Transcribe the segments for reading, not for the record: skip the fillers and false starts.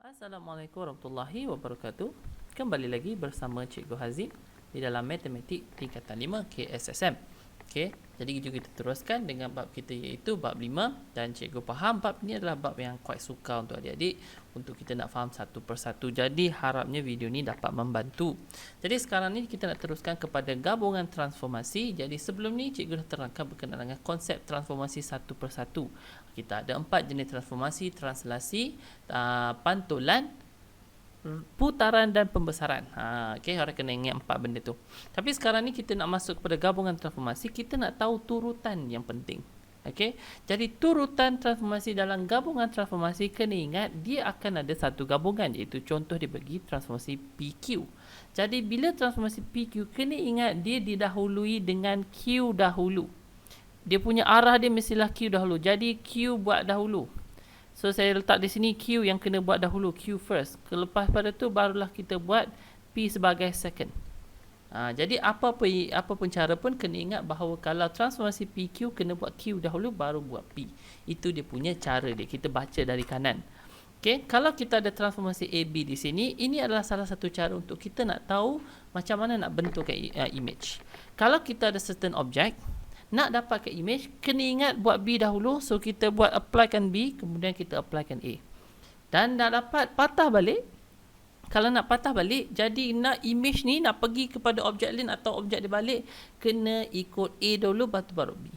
Assalamualaikum warahmatullahi wabarakatuh. Kembali lagi bersama Cikgu Hazim di dalam Matematik Tingkatan 5 KSSM. Okey, jadi jom kita teruskan dengan bab kita iaitu bab 5 dan cikgu faham bab ni adalah bab yang quite suka untuk adik-adik untuk kita nak faham satu persatu. Jadi harapnya video ni dapat membantu. Jadi sekarang ni kita nak teruskan kepada gabungan transformasi. Jadi sebelum ni cikgu dah terangkan berkenaan dengan konsep transformasi satu persatu. Kita ada 4 jenis transformasi: translasi, pantulan, putaran dan pembesaran. Okey, orang kena ingat 4 benda tu. Tapi sekarang ni kita nak masuk kepada gabungan transformasi, kita nak tahu turutan yang penting. Okey. Jadi turutan transformasi dalam gabungan transformasi, kena ingat dia akan ada satu gabungan, iaitu contoh dia bagi transformasi PQ. Jadi bila transformasi PQ, kena ingat dia didahului dengan Q dahulu. Dia punya arah dia mestilah Q dahulu. Jadi Q buat dahulu. So saya letak di sini Q yang kena buat dahulu, Q first. Lepas pada tu barulah kita buat P sebagai second. Jadi apa pun cara pun kena ingat bahawa kalau transformasi PQ kena buat Q dahulu baru buat P. Itu dia punya cara dia. Kita baca dari kanan. Okey, kalau kita ada transformasi AB di sini, ini adalah salah satu cara untuk kita nak tahu macam mana nak bentukkan image. Kalau kita ada certain object, nak dapatkan image, kena ingat buat B dahulu. So kita buat applykan B, kemudian kita applykan A. Dan nak dapat patah balik, kalau nak patah balik, jadi nak image ni nak pergi kepada objek lain atau objek dia balik, kena ikut A dulu baru B.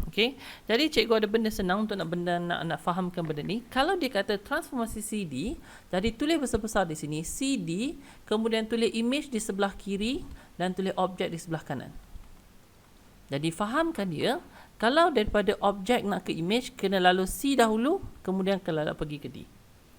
Okey. Jadi cikgu ada benda senang untuk nak fahamkan benda ni. Kalau dia kata transformasi CD, jadi tulis besar-besar di sini CD, kemudian tulis image di sebelah kiri dan tulis objek di sebelah kanan. Jadi fahamkan dia, kalau daripada objek nak ke image, kena lalu C dahulu, kemudian kena pergi ke D.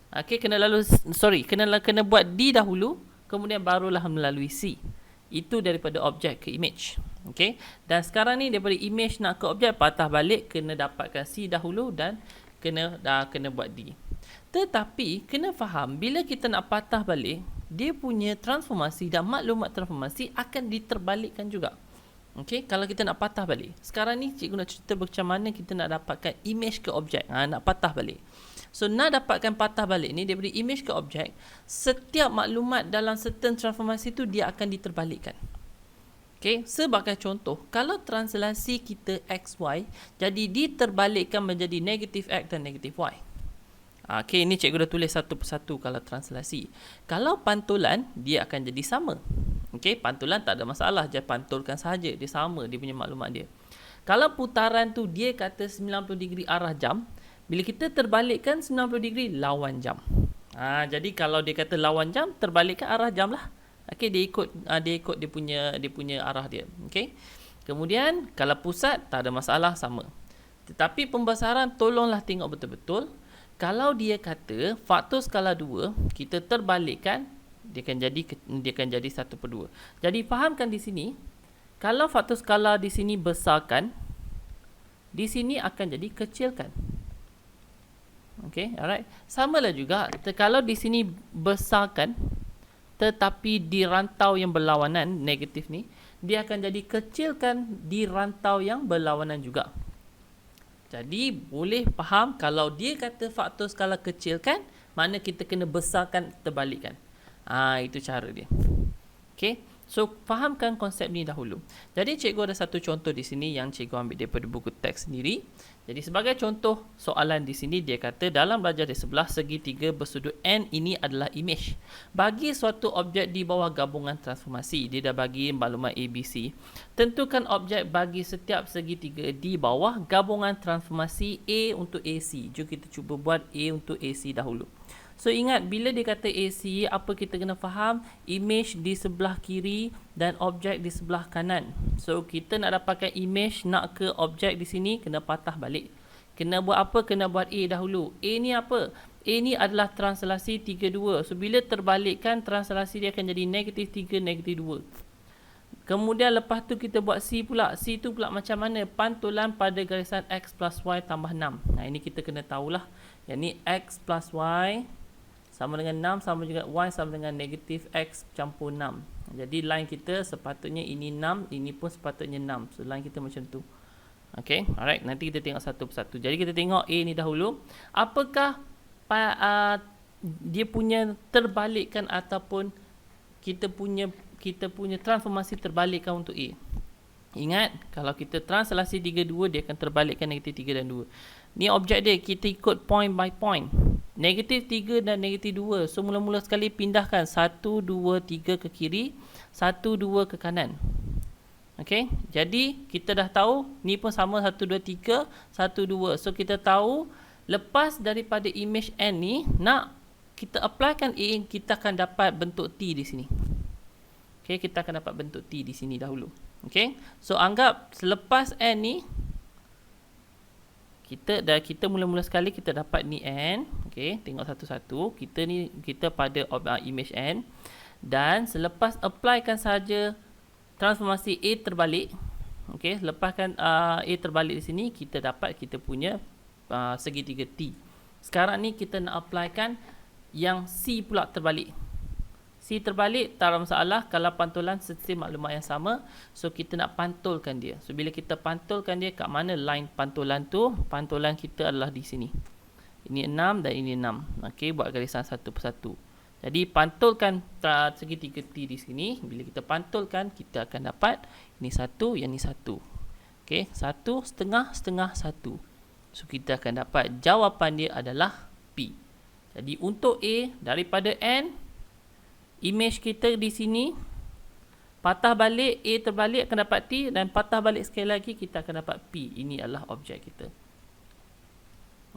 Okey, kena buat D dahulu, kemudian barulah melalui C. Itu daripada objek ke image. Okey. Dan sekarang ni daripada image nak ke objek, patah balik, kena dapatkan C dahulu dan kena buat D. Tetapi kena faham, bila kita nak patah balik, dia punya transformasi dan maklumat transformasi akan diterbalikkan juga. Okey, kalau kita nak patah balik. Sekarang ni cikgu nak cerita macam mana kita nak dapatkan image ke objek. Nak patah balik. So nak dapatkan patah balik ni daripada image ke objek, setiap maklumat dalam certain transformasi tu dia akan diterbalikkan. Okey, sebagai contoh, kalau translasi kita XY, jadi diterbalikkan menjadi negatif X dan negatif Y. Okey, ini cikgu dah tulis satu persatu kalau translasi. Kalau pantulan, dia akan jadi sama. Okey, pantulan tak ada masalah, je pantulkan sahaja, dia sama dia punya maklumat dia. Kalau putaran tu dia kata 90 degree arah jam, bila kita terbalikkan 90 degree lawan jam. Jadi kalau dia kata lawan jam, terbalikkan arah jam lah. Okey, dia ikut dia punya arah dia. Okey. Kemudian kalau pusat tak ada masalah, sama. Tetapi pembesaran tolonglah tengok betul-betul. Kalau dia kata faktor skala 2, kita terbalikkan, dia akan jadi 1/2. Jadi fahamkan di sini, kalau faktor skala di sini besarkan, di sini akan jadi kecilkan. Okey, alright. Samalah juga kalau di sini besarkan tetapi di rantau yang berlawanan negatif ni, dia akan jadi kecilkan di rantau yang berlawanan juga. Jadi boleh faham kalau dia kata faktor skala kecilkan, mana kita kena besarkan, terbalikkan. Itu cara dia. Okey. So fahamkan konsep ni dahulu. Jadi cikgu ada satu contoh di sini yang cikgu ambil daripada buku teks sendiri. Jadi sebagai contoh soalan di sini dia kata dalam belajar di sebelah segitiga bersudut N ini adalah image. Bagi suatu objek di bawah gabungan transformasi, dia dah bagi maklumat ABC. Tentukan objek bagi setiap segitiga di bawah gabungan transformasi A untuk AC. Jom kita cuba buat A untuk AC dahulu. So ingat, bila dia kata AC, apa kita kena faham? Image di sebelah kiri dan objek di sebelah kanan. So kita nak dapatkan image nak ke objek di sini, kena patah balik. Kena buat apa? Kena buat A dahulu. A ni apa? A ni adalah translasi 3/2. So bila terbalikkan, translasi dia akan jadi negatif 3, negatif 2. Kemudian lepas tu kita buat C pula. C tu pula macam mana? Pantulan pada garisan X plus Y tambah 6. Ini kita kena tahulah. Yang ni X plus Y sama dengan 6, sama juga Y sama dengan negatif X campur 6. Jadi line kita sepatutnya ini 6, ini pun sepatutnya 6. So line kita macam tu. Okay, alright. Nanti kita tengok satu persatu. Jadi kita tengok A ni dahulu. Apakah dia punya terbalikkan ataupun kita punya transformasi terbalikkan untuk A. Ingat, kalau kita translasi 3, 2, dia akan terbalikkan negatif 3 dan 2. Ni objek dia, kita ikut point by point. Negatif 3 dan negatif 2. So, mula-mula sekali pindahkan 1, 2, 3 ke kiri, 1, 2 ke kanan. Okay, jadi kita dah tahu, ni pun sama 1, 2, 3, 1, 2. So, kita tahu, lepas daripada image N ni, nak kita applykan A, kita akan dapat bentuk T di sini. Okay, kita akan dapat bentuk T di sini dahulu. Okay, so anggap selepas N ni, kita mula-mula sekali kita dapat ni N. Okay, tengok satu-satu. Kita pada image N. Dan selepas applykan saja transformasi A terbalik. Okay, lepaskan A terbalik di sini, kita dapat kita punya segitiga T. Sekarang ni kita nak applykan yang C pula terbalik. C terbalik tak ada masalah kalau pantulan sistem maklumat yang sama. So kita nak pantulkan dia. So bila kita pantulkan dia, kat mana line pantulan tu? Pantulan kita adalah di sini. Ini 6 dan ini 6. Okey, buat garisan satu persatu. Jadi pantulkan segitiga T di sini. Bila kita pantulkan, kita akan dapat ini 1, yang ni 1. Okey, 1 setengah setengah 1. So kita akan dapat jawapan dia adalah P. Jadi untuk A daripada N, image kita di sini, patah balik A terbalik akan dapat T, dan patah balik sekali lagi kita akan dapat P. Ini adalah objek kita.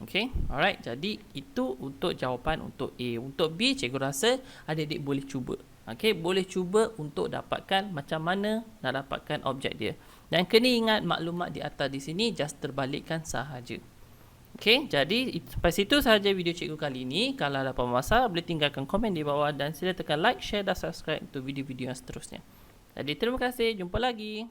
Okay, alright. Jadi itu untuk jawapan untuk A. Untuk B, cikgu rasa adik-adik boleh cuba. Okay, boleh cuba untuk dapatkan macam mana nak dapatkan objek dia. Dan kena ingat maklumat di atas di sini just terbalikkan sahaja. Okay, jadi sampai situ sahaja video cikgu kali ini. Kalau ada apa-apa masalah, boleh tinggalkan komen di bawah dan sila tekan like, share dan subscribe untuk video-video yang seterusnya. Jadi terima kasih, jumpa lagi.